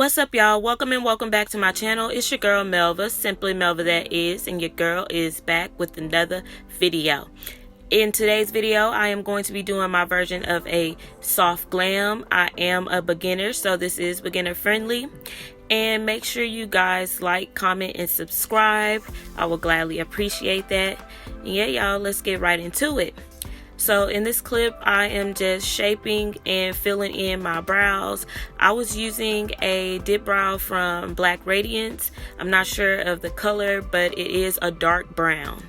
What's up, y'all? Welcome and welcome back to my channel. It's your girl Melva, simply Melva that is, and your girl is back with another video. In today's video, I am going to be doing my version of a soft glam. I am a beginner, so this is beginner friendly. And make sure you guys like, comment, and subscribe. I will gladly appreciate that. And yeah, y'all, let's get right into it. So in this clip, I am just shaping and filling in my brows. I was using a dip brow from Black Radiance. I'm not sure of the color, but it is a dark brown.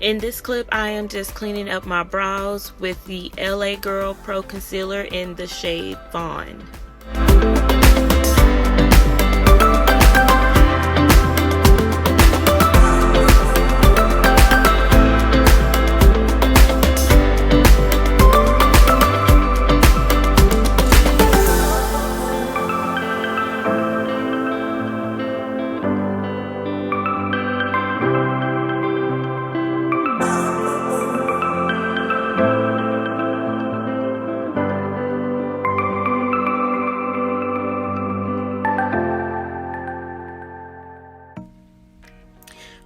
In this clip, I am just cleaning up my brows with the LA Girl Pro Concealer in the shade Fawn.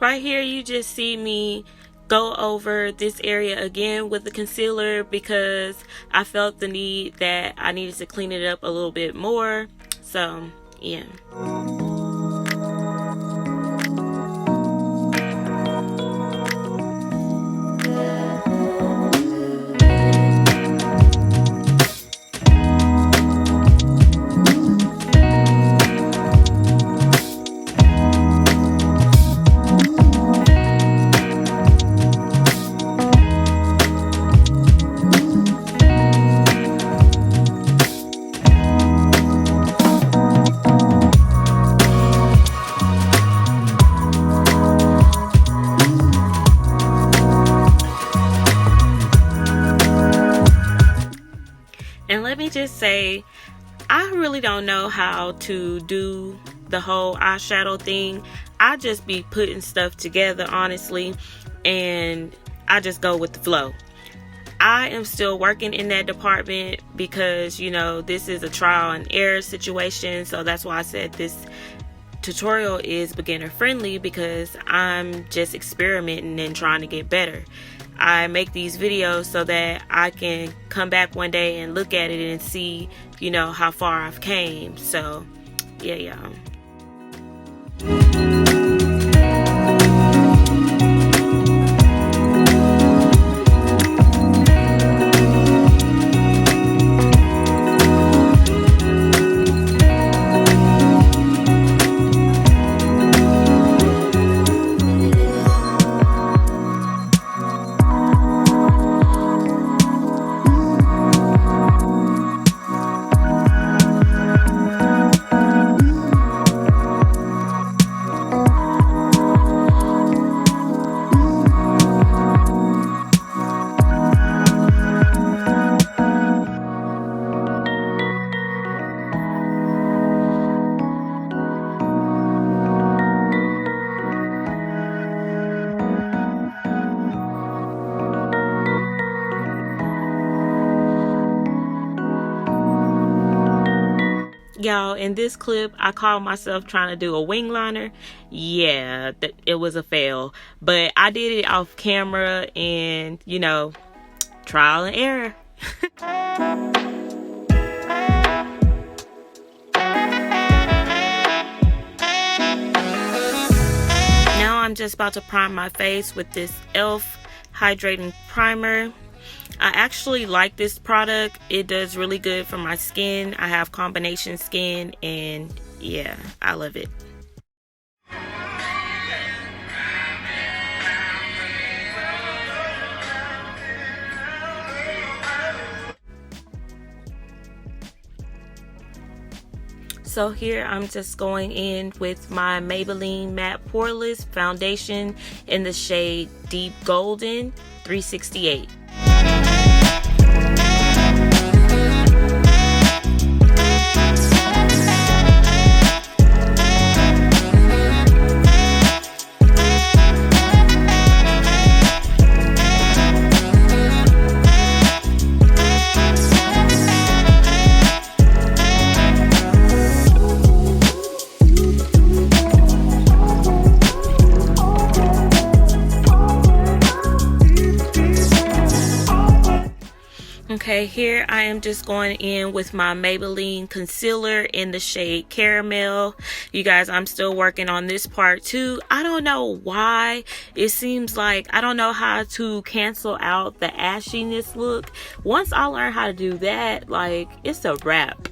Right here, you just see me go over this area again with the concealer because I felt the need that I needed to clean it up a little bit more. So, yeah. And let me just say, I really don't know how to do the whole eyeshadow thing. I just be putting stuff together, honestly, and I just go with the flow. I am still working in that department because, you know, this is a trial and error situation. So that's why I said this tutorial is beginner friendly, because I'm just experimenting and trying to get better. I make these videos so that I can come back one day and look at it and see, you know, how far I've came. So, yeah, y'all. Y'all, in this clip, I called myself trying to do a wing liner. Yeah, it was a fail. But I did it off camera and, you know, trial and error. Now I'm just about to prime my face with this e.l.f. hydrating primer. I actually like this product. It does really good for my skin. I have combination skin, and yeah, I love it. So here I'm just going in with my Maybelline Matte Poreless Foundation in the shade Deep Golden 368. Okay, here I am just going in with my Maybelline concealer in the shade Caramel. You guys, I'm still working on this part too. I don't know why. It seems like I don't know how to cancel out the ashiness look. Once I learn how to do that, like, it's a wrap.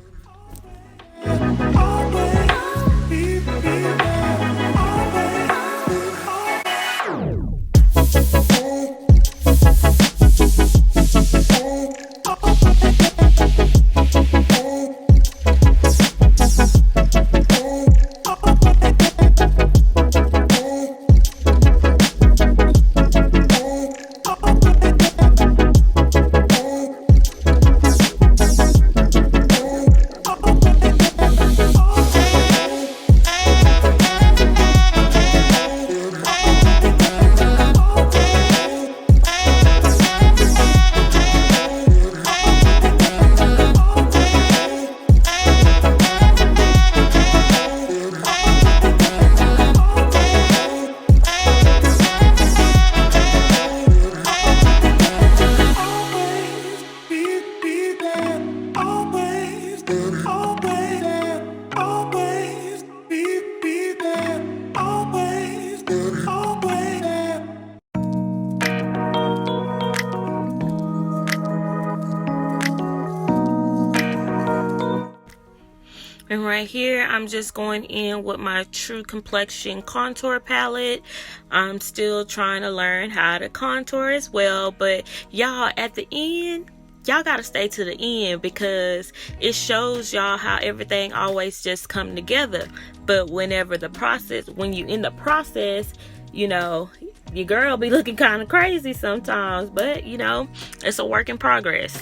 And right here, I'm just going in with my True Complexion contour palette. I'm still trying to learn how to contour as well. But y'all, at the end, y'all gotta stay to the end because it shows y'all how everything always just come together. But when you in the process, you know, your girl be looking kind of crazy sometimes. But, you know, it's a work in progress.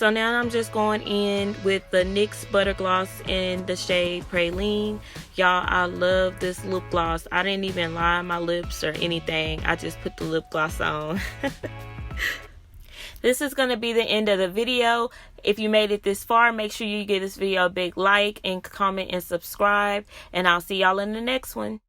So now I'm just going in with the NYX Butter Gloss in the shade Praline. Y'all, I love this lip gloss. I didn't even line my lips or anything. I just put the lip gloss on. This is going to be the end of the video. If you made it this far, make sure you give this video a big like and comment and subscribe. And I'll see y'all in the next one.